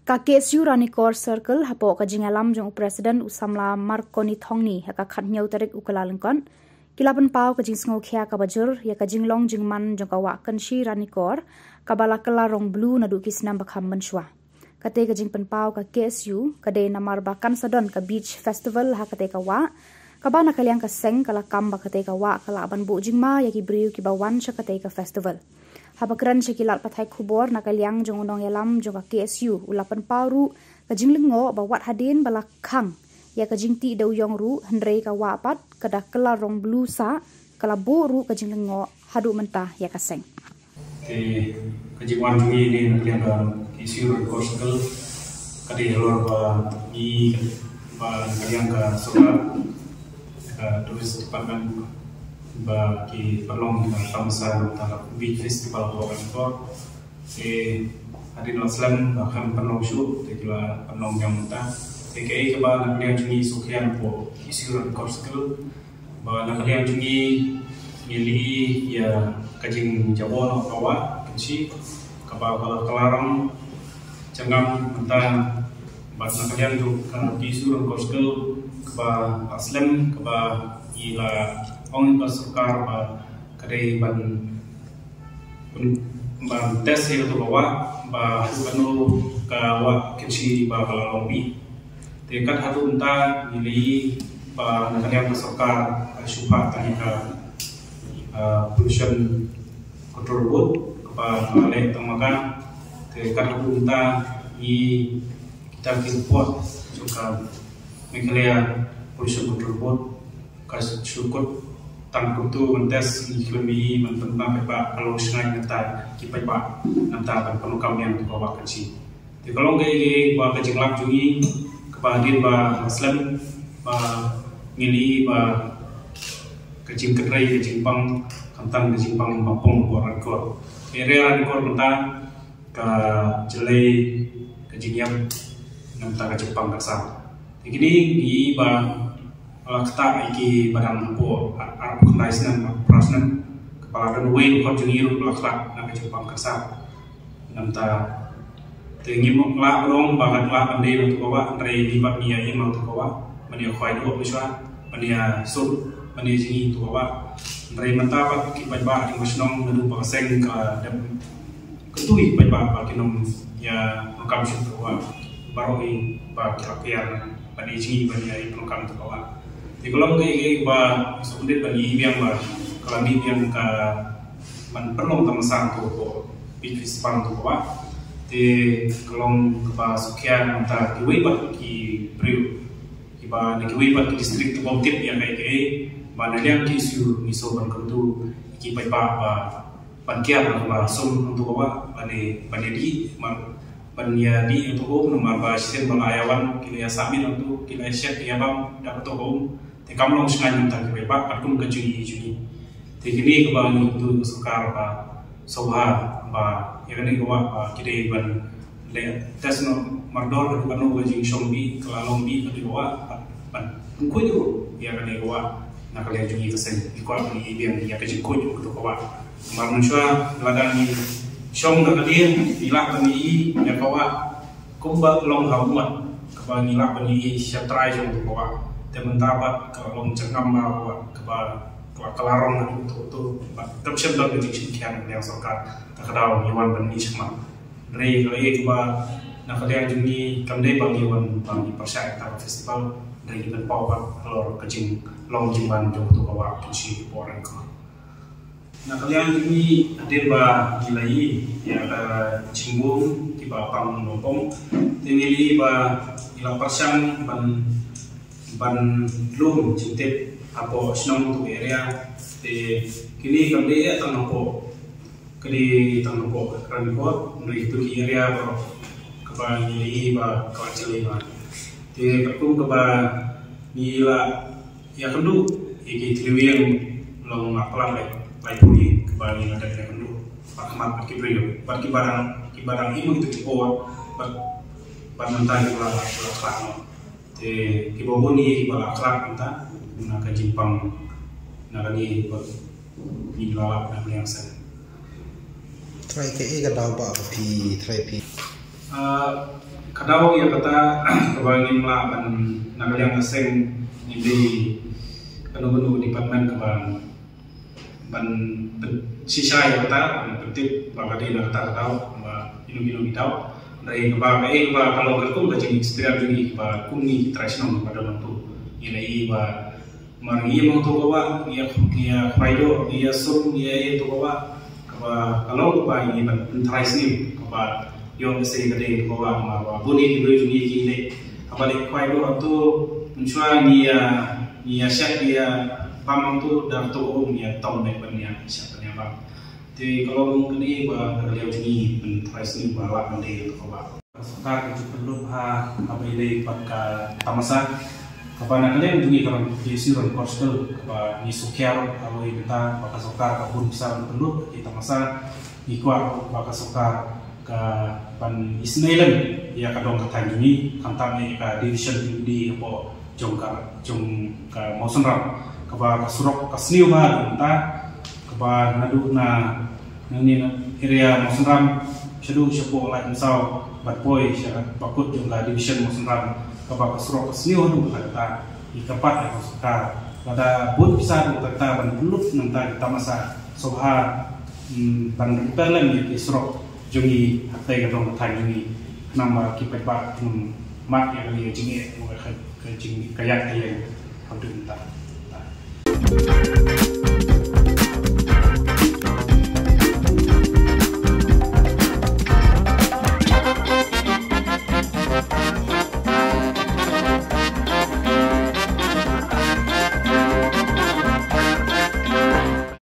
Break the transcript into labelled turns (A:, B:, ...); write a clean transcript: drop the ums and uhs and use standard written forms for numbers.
A: Ka KSU Ranikor Circle hapo ka jingalam jong President Usamla Marconi Thongni haka khatnyau tarik ukalalengkon kilapan pau ka jing sngo khia ka bajur ya ka jinglong jingman jong ka wa kanshi Ranikor ka bala kala rong blue na du kisnam bakham manshwa kate ka jing pen pau ka KSU ka de namar bakan sadon ka beach festival ha kate ka wa ka bana kalyang ka seng kala kamba kate ka wa kala ban bu jingma ya ki briu ki bawan sha kate ka festival Habakran sekilat pathai kubor nakaliang jong undong yalam jong ka KSU ulapan paru ka jinglengo bawat hadin balakang ya ka jingti dau yong ru hendrei ka wapat kada kala rong blue sa kala boru ka jinglengo hadu mentah ya ka seng
B: te ka jingwan jungi ni nakaliang ka KSU Circle kadi lor ba ni ba nakaliang ka solar ka turis department ba ki palong na tamsa ta beach festival ko ko hadin aslam ba kan palong shu te kila palong yang ta te ke ba na kalian jungi sukhian po KSU Circle ba na kalian jungi mili ya kajing jabon kawa kunci ka ba kelarang jangam ta ba na kalian ju ka KSU Circle ba aslam ba ila ong pasukar ba kadai ban tes itu bawa ba banu kawa kecil ba kalombi tekat hatu unta nilai ba nakaliang pasukar syupa tani ka pollution control board ba le tamakan tekat hatu unta i kita import juga nakaliang pollution control board kas syukut tangkup tu mentes iklimbi mententang pepa kalau sengai nata kipepa nata ban penukam yang bawa kecil. Di kalau gay ba kecing lak jungi kepadin ba muslim ba ngili ba kecing ketrai kecing pang kantang kecing pang mapong boran kor. Area kor mentang ke jelai kecing yang nata kecing pang kasar. Begini di ba kata iki badang po arab khlaisnan prasnan kepala dan wain ko jungiru lakhlak na kejepang kasar namta tengi mokla rong bangat la pandai untuk bawa rei libat nia yang mau untuk bawa mania khwai do miswa mania sub mania jingi untuk bawa rei mentapat ki bajba di musnong nadu pangseng ka dam ketui bajba ki nom ya prokam shu bawa baroi ba kirapian mania jingi mania prokam untuk bawa di kolom ke ba sundit bagi yang ba kelami yang ka man perlong tamasang to ko beach festival to ba di kolom ba sukyan ta kiwi ba ki priu ki ba na kiwi ba ki district to tip yang kai ke ba na liang KSU miso ban kuntu ki ba ba pankian ba sum to ba bane di banya di untuk nomor ba sistem ayawan kila samin untuk kila chef ya bang dapat to te kamlong sengaja minta ke pak akum ke juni te kini ke bang itu sukar ba soha ba ya ni ke ba kide ban le tes no mardor ke kanu ke jing shombi kelalong bi ke wa ban ku itu ya ni ke wa na kale juni ke sen ko ni biang ya ke jing ku itu ke wa marun shwa ladan ni shong na kadien ilak ni ya ke wa kumba long hawat ke bang ilak ni syatrai jong ke wa temen tabat kalau cengam bawa kelarong itu tersiap dalam bentuk sekian yang sokar tak kedau iwan bani cuma dari coba nak kalian jungi kamdai bang iwan bang percaya tak festival dari iban pawat lor kecing long jimban jauh tu bawa kunci orang kau nak kalian jungi hadir ba gilai ya cimbung tiba pang nopong tinggi ba ilang persang ban lum cintip apo senong tu area de kini kamde ya tangko kali tangko ranko dari itu area ba kaba ni ba kawacili ba de aku kaba nila ya kendu iki triwian long apalan lai puni kaba ni ada kendu pakmat pakibrio barang imu itu dibawa mentai pula kelak kibobon ni balakrak kita nak Jepang nak ni lalap nak yang sen
C: try ke e ga daw ba pi try pi
B: kadau ya kata kabangin melaban nagalang asing di penuh departemen kabang ban sisa ya kata penting bagadi na kata kadau inu bidau dari kabang kalau kerkum kajing experience ini ba kuni tradisional pada waktu ini ba margi mo to kawa ya faido ya sum ya to kawa kalau ba ini ban tradisional kaba yung kasi kade kawa ma buni di baju ni kini apa ni faido tu mencuba ni syak dia pamang tu dar to ni tahun ni ban ya syak ni ba jadi kalau mungkin ni ba kalau ni ban tradisional ba wa mande to kawa sukar itu perlu apa ini pada tamasa kapana kalian tungi kawan di siron coastal apa ni sukiar kalau kita baka sukar kapun besar perlu kita masa ikwa baka sukar ke pan isnailan ya kadong katang ini kantame ka division di apa jongkar jong ka mosenram kaba kasurok kasniu ba kita kaba nadu na ini area mosenram sedu sepo lai misal batpoi syarat bakut jongka division mosenram kaba kasurok kasniu nu kata ikapat ya suka pada bun bisa kata ban pelut nanta kita masa sobha ban perlen di surok jungi hatai kadong thai jungi nama kipat ba mat ya li jingi mo ka jingi kayak kayak hamdun ta